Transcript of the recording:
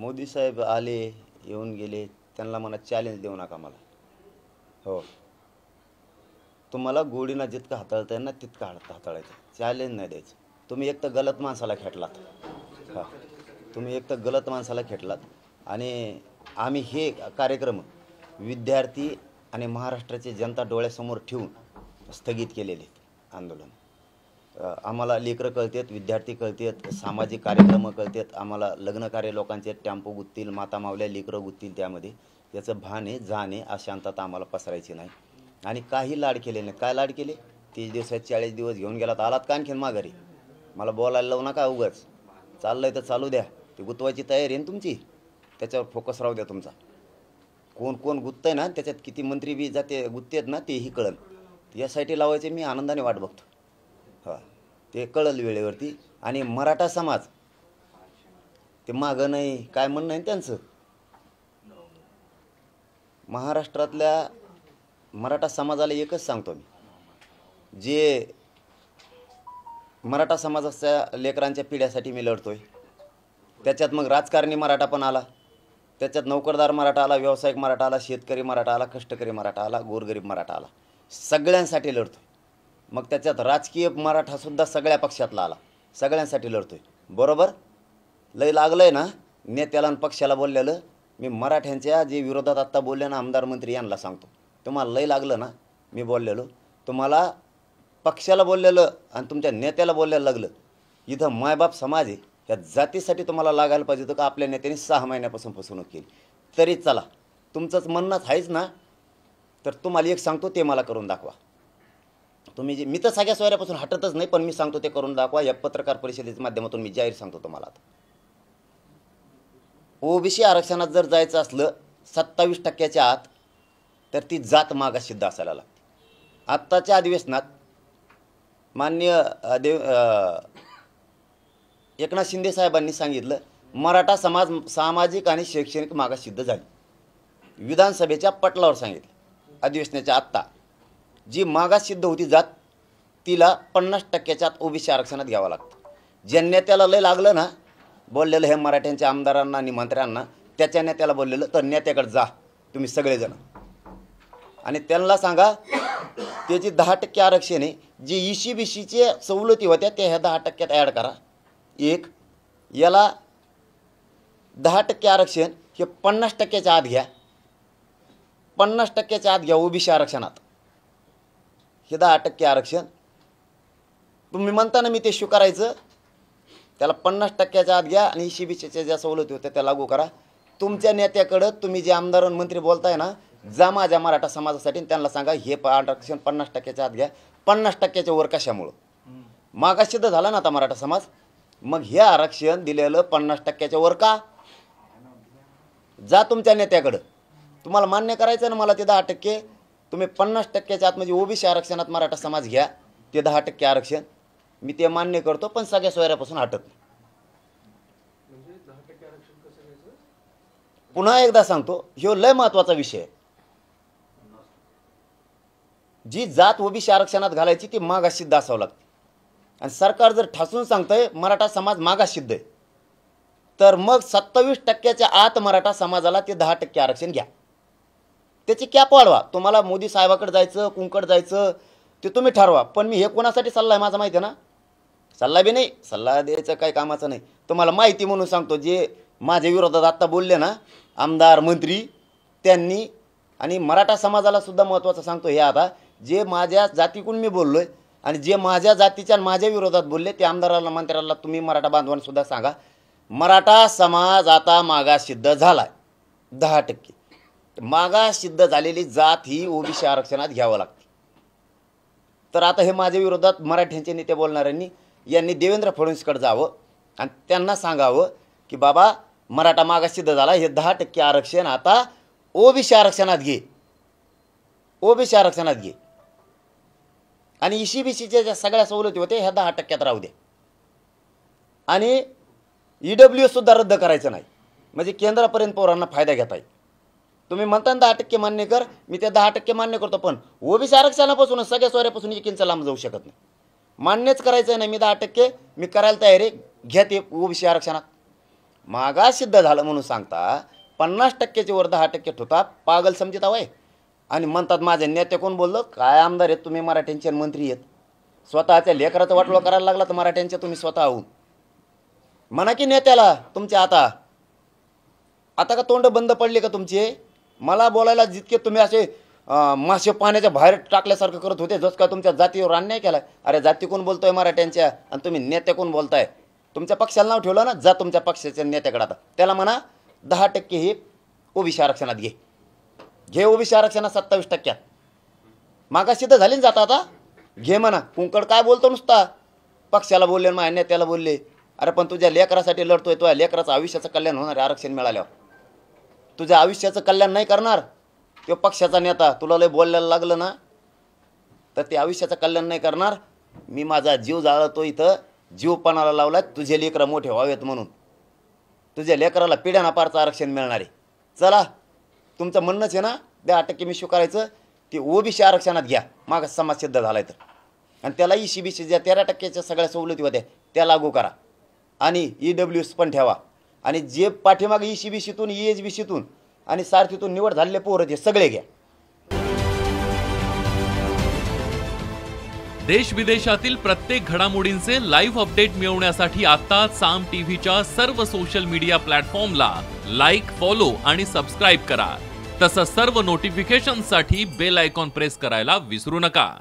मोदी साहेब आले, येऊन गेले, त्यांना म्हणा चॅलेंज देऊ नका मला. हो, तुम्हाला गोडीनं जितकं हाताळता येईल ना तितकं हाताळायचं, चॅलेंज नाही द्यायचं. तुम्ही एक तर गलत माणसाला खेटलात. हां, तुम्ही एक तर गलत माणसाला खेटलात. आणि आम्ही हे कार्यक्रम विद्यार्थी आणि महाराष्ट्राची जनता डोळ्यासमोर ठेवून स्थगित केलेले आहेत आंदोलन. आम्हाला लेकरं कळतात, विद्यार्थी कळतात, सामाजिक कार्यक्रम कळतात, आम्हाला लग्न कार्य लोकांचे टॅम्पो गुत्तील, माता मावल्या लेकरं गुत्तील, त्यामध्ये त्याचं भान आहे, जाण आहे, अशांतता आम्हाला पसरायची नाही. आणि काही लाड केले नाही. काय लाड केले? 30 दिवसात 40 दिवस घेऊन गेलात, आलात का आणखीन माघारी? मला बोलायला लावू नका उगाच. चाललं आहे तर चालू द्या, ती गुतवायची तयारी आहे ना तुमची, त्याच्यावर फोकस राहू द्या तुमचा. कोण कोण गुत्त आहे ना, त्याच्यात किती मंत्री बी जाते गुत्तेत ना, तेही कळलं. यासाठी लावायचे मी आनंदाने वाट बघतो. हां, ते कळलं वेळेवरती. आणि मराठा समाज ते मागं नाही, काय म्हणणं आहे त्यांचं. महाराष्ट्रातल्या मराठा समाजाला एकच सांगतो मी, जे मराठा समाजाच्या लेकरांच्या पिढ्यासाठी मी लढतोय, त्याच्यात मग राजकारणी मराठा पण आला, त्याच्यात नोकरदार मराठा आला, व्यावसायिक मराठा आला, शेतकरी मराठा आला, कष्टकरी मराठा आला, गोरगरीब मराठा आला, सगळ्यांसाठी लढतोय. मग त्याच्यात राजकीय मराठासुद्धा सगळ्या पक्षातला आला, सगळ्यांसाठी लढतोय. बरोबर लय लागलं आहे ना नेत्याला आणि पक्षाला बोललेलं. मी मराठ्यांच्या जे विरोधात आत्ता बोलले ना आमदार मंत्री यांना सांगतो, तुम्हाला लय लागलं ना मी बोललेलो, तुम्हाला पक्षाला बोललेलं आणि तुमच्या नेत्याला बोलायला लागलं. इथं मायबाप समाज आहे, या जातीसाठी तुम्हाला लागायला पाहिजे होतं का आपल्या नेत्याने 6 महिन्यापासून फसवणूक केली. तरी चला, तुमचंच म्हणणंच आहेच ना, तर तुम्हाला एक सांगतो, ते मला करून दाखवा. तुम्ही जे, मी तर सगळ्या सोयऱ्यापासून हटतच नाही, पण मी सांगतो ते करून दाखवा. या पत्रकार परिषदेच्या माध्यमातून मी जाहीर सांगतो तुम्हाला. आता ओबीसी आरक्षणात जर जायचं असलं 27% आत, तर ती जात मागास सिद्ध असायला लागते. आत्ताच्या अधिवेशनात माननीय एकनाथ शिंदे साहेबांनी सांगितलं, मराठा समाज सामाजिक आणि शैक्षणिक मागास सिद्ध झाली. विधानसभेच्या पटलावर सांगितलं. अधिवेशनाच्या आत्ता जी मागास सिद्ध होती जात, तिला 50% आत ओबीसी आरक्षणात घ्यावं लागतं. ज्या नेत्याला लय लागलं ना बोललेलं हे मराठ्यांच्या आमदारांना आणि मंत्र्यांना, त्याच्या नेत्याला बोललेलं, तर नेत्याकडे जा तुम्ही सगळेजण आणि त्यांना सांगा त्याची 10% आरक्षण आहे. जे ECBCचे सवलती होत्या त्या ह्या 10% ॲड करा. एक याला 10% आरक्षण हे 50% आत घ्या, 50% आत घ्या ओबीसी आरक्षणात. हे 10% आरक्षण तुम्ही म्हणता ना, मी ते स्वीकारायचं. त्याला 50% आत घ्या आणि ECBCच्या ज्या सवलती होत्या त्या लागू करा. तुमच्या नेत्याकडं तुम्ही जे आमदार आणि मंत्री बोलताय ना, जा माझ्या मराठा समाजासाठी त्यांना सांगा हे आरक्षण 50% आत घ्या. 50% वर कशामुळं मागास सिद्ध झाला ना आता मराठा समाज, मग हे आरक्षण दिलेलं 50% वर का? जा तुमच्या नेत्याकडं, तुम्हाला मान्य करायचं ना मला ते 10%. तुम्ही 50% आत म्हणजे ओबीसी आरक्षणात मराठा समाज घ्या, ते 10% आरक्षण मी ते मान्य करतो, पण सगळ्या सोयऱ्यापासून हटत नाही. पुन्हा एकदा सांगतो, ह्यो लय महत्वाचा विषय आहे. जी जात ओबीसी आरक्षणात घालायची ती मागास सिद्ध असावं लागते. आणि सरकार जर ठासून सांगतंय मराठा समाज मागास सिद्ध आहे, तर मग 27% आत मराठा समाजाला ते 10% आरक्षण घ्या. त्याची कॅप वाढवा. तुम्हाला मोदी साहेबाकडे जायचं, कुंकड जायचं, ते तुम्ही ठरवा. पण मी हे कोणासाठी सल्ला आहे माझा माहिती आहे ना, सल्ला बी नाही, सल्ला द्यायचं काही कामाचं नाही, तुम्हाला माहिती म्हणून सांगतो. जे माझ्या विरोधात आत्ता बोलले ना आमदार मंत्री, त्यांनी आणि मराठा समाजाला सुद्धा महत्त्वाचं सांगतो हे, आता जे माझ्या जातीकडून मी बोललो आहे आणि जे माझ्या जातीच्या माझ्या विरोधात बोलले ते आमदाराला मंत्र्याला तुम्ही मराठा बांधवांसुद्धा सांगा, मराठा समाज आता मागास सिद्ध झाला आहे. 10% मागास सिद्ध झालेली जात ही ओबीसी आरक्षणात घ्यावं लागते. तर आता हे माझ्या विरोधात मराठ्यांचे नेते बोलणाऱ्यांनी यांनी देवेंद्र फडणवीसकडे जावं आणि त्यांना सांगावं की बाबा मराठा मागास सिद्ध झाला, हे 10% आरक्षण आता ओबीसी आरक्षणात घे, ओबीसी आरक्षणात घे. आणि ECBCच्या ज्या सगळ्या सवलती होत्या ह्या 10% राहू द्या. आणि EWS सुद्धा रद्द करायचं नाही, म्हणजे केंद्रापर्यंत पोरांना फायदा घेता येईल. तुम्ही म्हणता 10% मान्य कर, मी ते 10% मान्य करतो, पण ओबीसी आरक्षणापासून सगळ्या सोयऱ्यापासून 1 इंच लांब जाऊ शकत नाही. मान्यच करायचं नाही. मी 10% मी करायला तयार आहे, घ्या ते ओबीसी आरक्षणात. मागास सिद्ध झालं म्हणून सांगता 50%च्या वर 10% ठेवता, पागल समजित आहे. आणि म्हणतात माझे नेते कोण बोललं, काय आमदार आहेत तुम्ही मराठ्यांचे आणि मंत्री आहेत, स्वतःच्या लेकराचं वाटोळं करायला लागला तर मराठ्यांच्या तुम्ही स्वतः होऊन म्हणा की नेत्याला तुमच्या आता का तोंड बंद पडले का तुमचे? मला बोलायला जितके तुम्ही असे मासे पाण्याच्या बाहेर टाकल्यासारखं करत होते, जसं का तुमच्या जातीवर अन्याय केला. अरे जाती कोण बोलतोय मराठ्यांच्या आणि तुम्ही नेते कोण बोलताय? तुमच्या पक्षाला नाव ठेवलं ना, जा तुमच्या पक्षाच्या नेत्याकडे आता त्याला म्हणा 10% हे ओबीसी आरक्षणात घे ओबीसी आरक्षणात 27%. मागास सिद्ध झाली ना जाता आता, घे म्हणा. कुंकड काय बोलतो नुसता, पक्षाला बोलले माझ्या नेत्याला बोलले. अरे पण तुझ्या लेकरासाठी लढतोय, तुझ्या लेकराचं आयुष्याचं कल्याण होणार आहे आरक्षण मिळाल्यावर. तुझ्या आयुष्याचं कल्याण नाही करणार तो पक्षाचा नेता, तुला लय बोलायला लागलं ना तर ते आयुष्याचं कल्याण नाही करणार. मी माझा जीव जाळतो इथं, जीवपणाला लावला तुझे लेकरं मोठे व्हावेत म्हणून. तुझ्या लेकराला पिढ्याना पारचं आरक्षण मिळणार आहे. चला तुमचं म्हणणंच आहे ना 10% मी स्वीकारायचं, ते ओबीसी आरक्षणात घ्या मागास समाज सिद्ध झालाय तर. आणि त्याला ECBC ज्या 13%च्या सगळ्या सवलती होत्या त्या लागू करा आणि EWS पण ठेवा. आणि जे पाठीमागे ECBCतून EHBCतून आणि सारथीतून निवड झालेले पोरं ते सगळे घ्या. देश विदेशातील प्रत्येक घडामोडींचे लाईव्ह अपडेट मिळवण्यासाठी आता साम टीव्हीच्या सर्व सोशल मीडिया प्लॅटफॉर्मला लाईक, फॉलो आणि सबस्क्राईब करा. तसंच सर्व नोटिफिकेशनसाठी बेल आयकॉन प्रेस करायला विसरू नका.